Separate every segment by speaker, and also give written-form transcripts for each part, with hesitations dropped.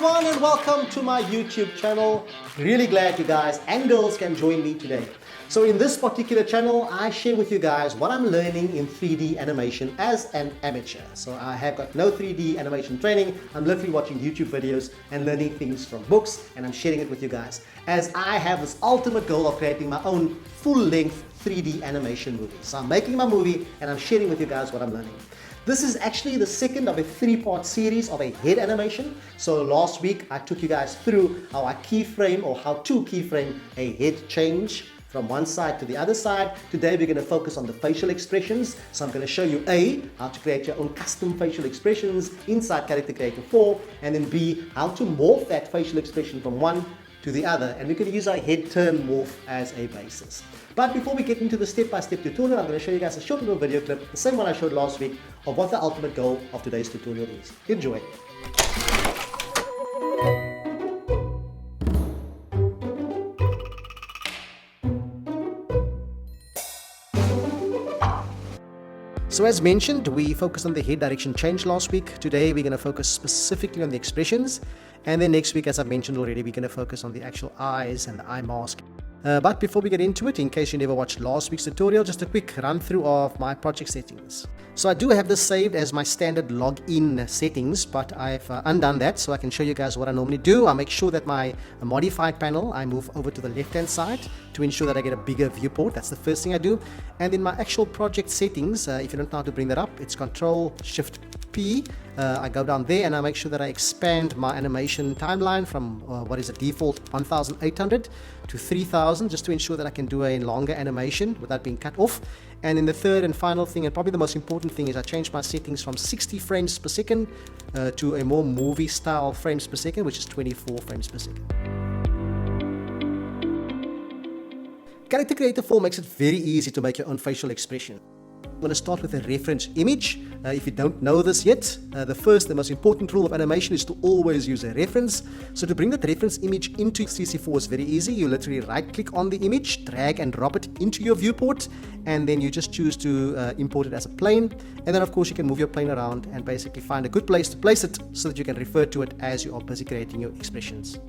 Speaker 1: everyone and welcome to my YouTube channel. Really glad you guys and girls can join me today. So in this particular channel, I share with you guys what I'm learning in 3D animation as an amateur. So I have got no 3D animation training. I'm literally watching YouTube videos and learning things from books, and I'm sharing it with you guys as I have this ultimate goal of creating my own full-length 3D animation movie. So I'm making my movie and I'm sharing with you guys what I'm learning. This is actually the second of a three-part series of a head animation. So last week I took you guys through how I keyframe or how to keyframe a head change from one side to the other side. Today we're going to focus on the facial expressions. So I'm going to show you A, how to create your own custom facial expressions inside Character Creator 4, and then B, how to morph that facial expression from one to the other, and we can use our head turn morph as a basis. But before we get into the step-by-step tutorial, I'm going to show you guys a short little video clip, the same one I showed last week, of what the ultimate goal of today's tutorial is. Enjoy. So as mentioned, we focused on the head direction change last week. Today we're going to focus specifically on the expressions, and then next week, as I mentioned already, we're going to focus on the actual eyes and the eye mask. But before we get into it, in case you never watched last week's tutorial, just a quick run through of my project settings. So I do have this saved as my standard login settings, but I've undone that so I can show you guys what I normally do. I make sure that my modified panel, I move over to the left hand side to ensure that I get a bigger viewport. That's the first thing I do. And in my actual project settings, if you don't know how to bring that up, it's Control-Shift-P. I go down there and I make sure that I expand my animation timeline from what is a default 1800 to 3000, just to ensure that I can do a longer animation without being cut off. And then the third and final thing, and probably the most important thing, is I change my settings from 60 frames per second to a more movie style frames per second, which is 24 frames per second. Character Creator 4 makes it very easy to make your own facial expression. I'm going to start with a reference image. If you don't know this yet, the most important rule of animation is to always use a reference. So to bring that reference image into CC4 is very easy. You literally right click on the image, drag and drop it into your viewport, and then you just choose to import it as a plane. And then of course you can move your plane around and basically find a good place to place it so that you can refer to it as you are busy creating your expressions.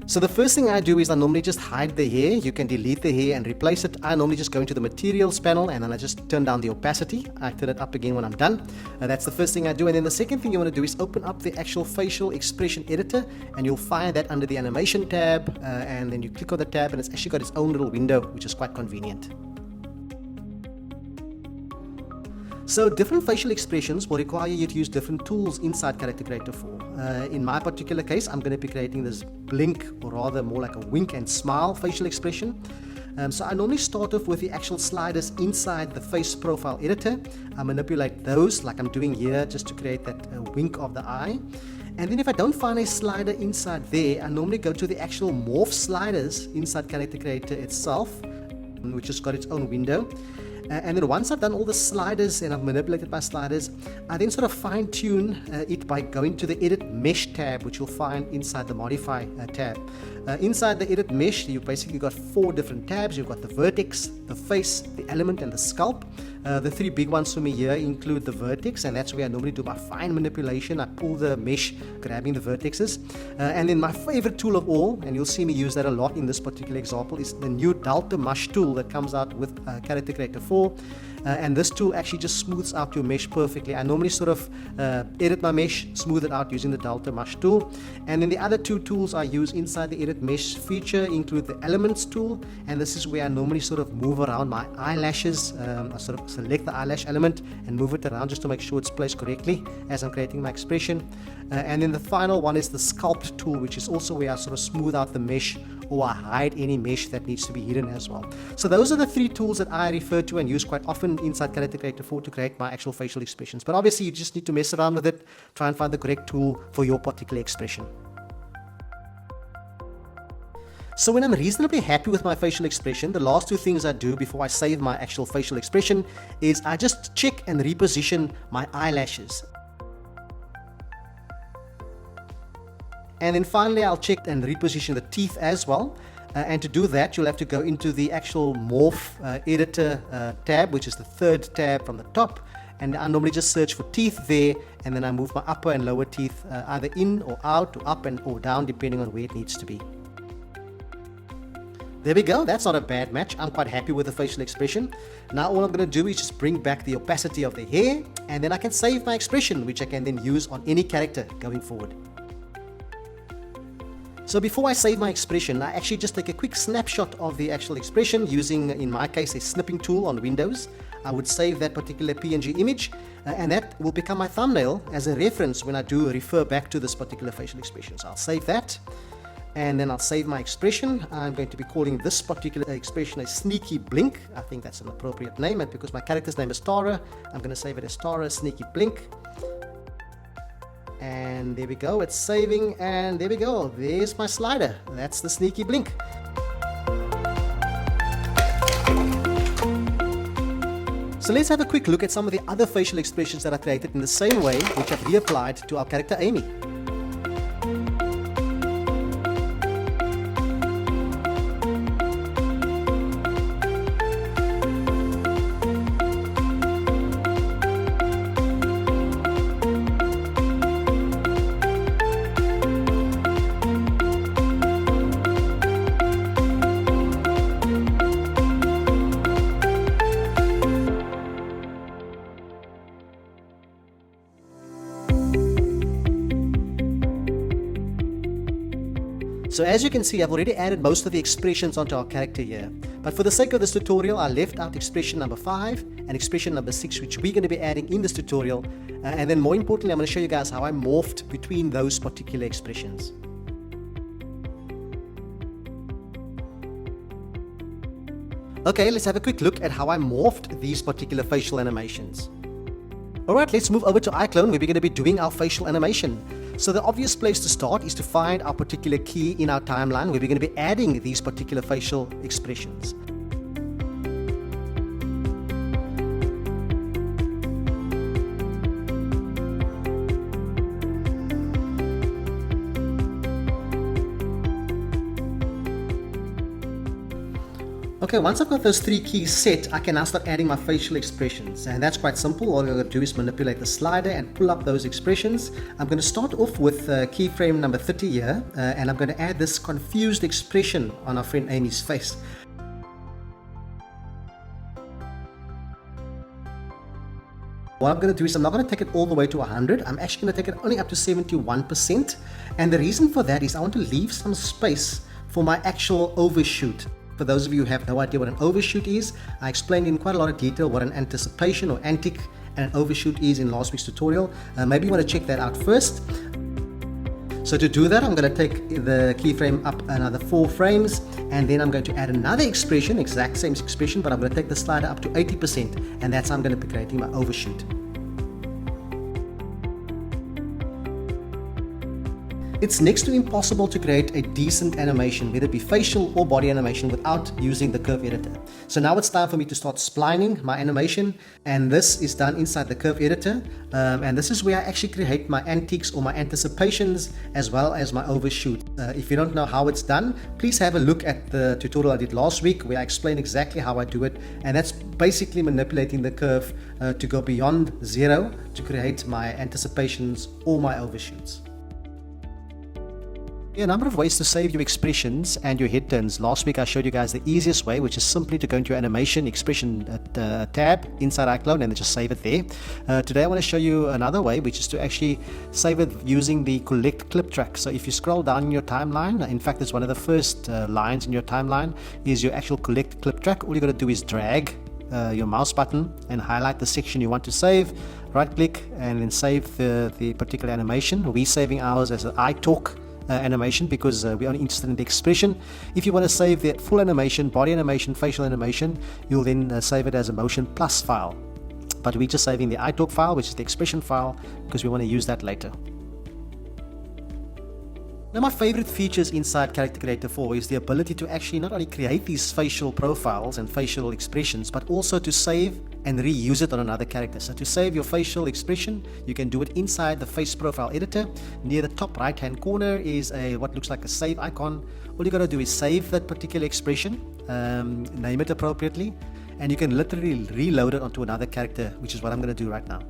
Speaker 1: So the first thing I do is I normally just hide the hair. You can delete the hair and replace it. I normally just go into the materials panel and then I just turn down the opacity. I turn it up again when I'm done. That's the first thing I do. And then the second thing you want to do is open up the actual facial expression editor, and you'll find that under the animation tab, and then you click on the tab and it's actually got its own little window, which is quite convenient. So different facial expressions will require you to use different tools inside Character Creator 4. In my particular case, I'm going to be creating this blink, or rather more like a wink and smile facial expression. So I normally start off with the actual sliders inside the face profile editor. I manipulate those like I'm doing here just to create that wink of the eye. And then if I don't find a slider inside there, I normally go to the actual morph sliders inside Character Creator itself, which has got its own window. And then once I've done all the sliders and I've manipulated my sliders, I then sort of fine tune it by going to the Edit Mesh tab, which you'll find inside the Modify tab. Inside the Edit Mesh, you've basically got 4 different tabs. You've got the vertex, the face, the element, and the sculpt. The 3 big ones for me here include the vertex, and that's where I normally do my fine manipulation. I pull the mesh, grabbing the vertexes. And then my favorite tool of all, and you'll see me use that a lot in this particular example, is the new Delta Mush tool that comes out with Character Creator 4. And this tool actually just smooths out your mesh perfectly. I normally sort of edit my mesh, smooth it out using the Delta Mush tool. And then the other 2 tools I use inside the Edit Mesh feature include the Elements tool, and this is where I normally sort of move around my eyelashes. I sort of select the eyelash element and move it around just to make sure it's placed correctly as I'm creating my expression. And then the final one is the Sculpt tool, which is also where I sort of smooth out the mesh, or I hide any mesh that needs to be hidden as well. So those are the 3 tools that I refer to and use quite often inside Character Creator 4 to create my actual facial expressions. But obviously you just need to mess around with it, try and find the correct tool for your particular expression. So when I'm reasonably happy with my facial expression, the last 2 things I do before I save my actual facial expression is I just check and reposition my eyelashes. And then finally I'll check and reposition the teeth as well. And to do that, you'll have to go into the actual morph editor tab, which is the 3rd tab from the top. and I normally just search for teeth there, and then I move my upper and lower teeth either in or out or up and or down depending on where it needs to be. There we go, that's not a bad match. I'm quite happy with the facial expression. Now all I'm going to do is just bring back the opacity of the hair, and then I can save my expression, which I can then use on any character going forward. So before I save my expression, I actually just take a quick snapshot of the actual expression using, in my case, a snipping tool on Windows. I would save that particular PNG image, and that will become my thumbnail as a reference when I do refer back to this particular facial expression. So I'll save that, and then I'll save my expression. I'm going to be calling this particular expression a sneaky blink. I think that's an appropriate name, and because my character's name is Tara, I'm going to save it as Tara Sneaky Blink. And there we go, it's saving, and there we go, there's my slider. That's the sneaky blink. So let's have a quick look at some of the other facial expressions that I created in the same way, which I've reapplied to our character Amy. So as you can see, I've already added most of the expressions onto our character here. But for the sake of this tutorial, I left out expression number 5 and expression number 6, which we're going to be adding in this tutorial. And then more importantly, I'm going to show you guys how I morphed between those particular expressions. Okay, let's have a quick look at how I morphed these particular facial animations. Alright, let's move over to iClone, where we're going to be doing our facial animation. So the obvious place to start is to find our particular key in our timeline where we're going to be adding these particular facial expressions. Okay, once I've got those 3 keys set, I can now start adding my facial expressions, and that's quite simple. All I'm going to do is manipulate the slider and pull up those expressions. I'm going to start off with keyframe number 30 here, and I'm going to add this confused expression on our friend Amy's face. What I'm going to do is I'm not going to take it all the way to 100. I'm actually going to take it only up to 71%, and the reason for that is I want to leave some space for my actual overshoot. For those of you who have no idea what an overshoot is, I explained in quite a lot of detail what an anticipation or antic and an overshoot is in last week's tutorial. Maybe you want to check that out first. So to do that, I'm going to take the keyframe up another 4 frames, and then I'm going to add another expression, exact same expression, but I'm going to take the slider up to 80%, and that's how I'm going to be creating my overshoot. It's next to impossible to create a decent animation, whether it be facial or body animation, without using the curve editor. So now it's time for me to start splining my animation, and this is done inside the curve editor, and this is where I actually create my antiques or my anticipations as well as my overshoot. If you don't know how it's done, please have a look at the tutorial I did last week where I explain exactly how I do it, and that's basically manipulating the curve to go beyond 0 to create my anticipations or my overshoots. There are a number of ways to save your expressions and your head turns. Last week I showed you guys the easiest way, which is simply to go into your animation expression tab inside iClone and then just save it there. Today I want to show you another way, which is to actually save it using the collect clip track. So if you scroll down in your timeline, in fact it's one of the first lines in your timeline is your actual collect clip track. All you got to do is drag your mouse button and highlight the section you want to save, right click and then save the particular animation. We're saving ours as an iTalk animation because we're only interested in the expression. If you want to save the full animation, body animation, facial animation, you'll then save it as a motion plus file. But we're just saving the iTalk file, which is the expression file, because we want to use that later. Now my favorite features inside Character Creator 4 is the ability to actually not only create these facial profiles and facial expressions, but also to save and reuse it on another character. So to save your facial expression, you can do it inside the face profile editor. Near the top right hand corner is what looks like a save icon. All you got to do is save that particular expression, name it appropriately, and you can literally reload it onto another character, which is what I'm going to do right now.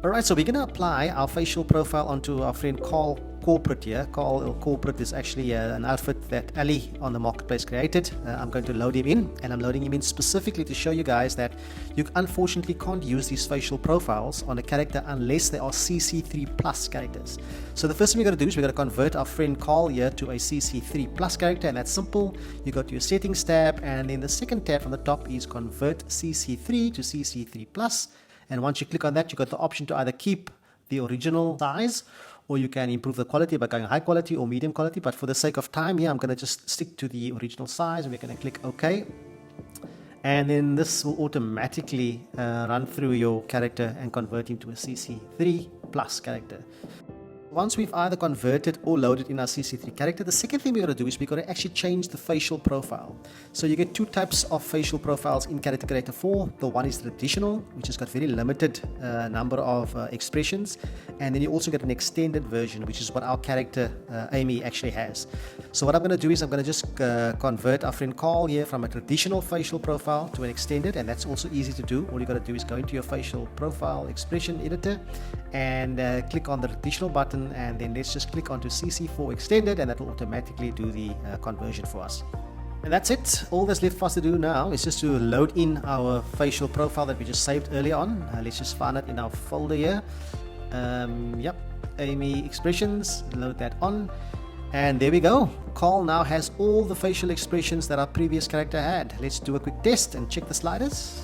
Speaker 1: Alright, so we're going to apply our facial profile onto our friend Carl Corporate here. Carl Corporate is actually an outfit that Ali on the marketplace created. I'm going to load him in, and I'm loading him in specifically to show you guys that you unfortunately can't use these facial profiles on a character unless they are CC3 plus characters. So the first thing we're going to do is we're going to convert our friend Carl here to a CC3 plus character, and that's simple. You go to your settings tab, and then the second tab from the top is convert CC3 to CC3 plus. And once you click on that, you got the option to either keep the original size, or you can improve the quality by going high quality or medium quality. But for the sake of time here, I'm going to just stick to the original size, and we're going to click OK. And then this will automatically run through your character and convert him to a CC3 plus character. Once we've either converted or loaded in our CC3 character, the second thing we're going to do is we're going to actually change the facial profile. So you get two types of facial profiles in Character Creator 4. The one is traditional, which has got very limited number of expressions, and then you also get an extended version, which is what our character Amy actually has. So what I'm going to do is I'm going to just convert our friend Carl here from a traditional facial profile to an extended, and that's also easy to do. All you got to do is go into your facial profile expression editor and click on the traditional button, and then let's just click onto CC4 extended, and that will automatically do the conversion for us. And that's it. All that's left for us to do now is just to load in our facial profile that we just saved earlier on. Let's just find it in our folder here. Yep, Amy expressions, load that on, and there we go. Carl now has all the facial expressions that our previous character had. Let's do a quick test and check the sliders.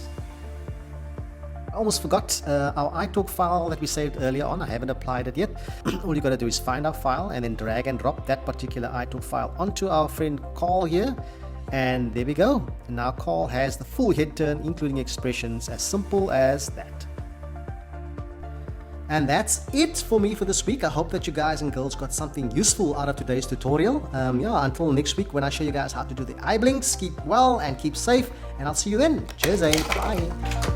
Speaker 1: I almost forgot our iTalk file that we saved earlier on. I haven't applied it yet. All you got to do is find our file and then drag and drop that particular iTalk file onto our friend Carl here, and there we go. And now Carl has the full head turn, including expressions, as simple as that. And that's it for me for this week. I hope that you guys and girls got something useful out of today's tutorial. Yeah, until next week when I show you guys how to do the eye blinks, keep well and keep safe, and I'll see you then. Cheers, bye.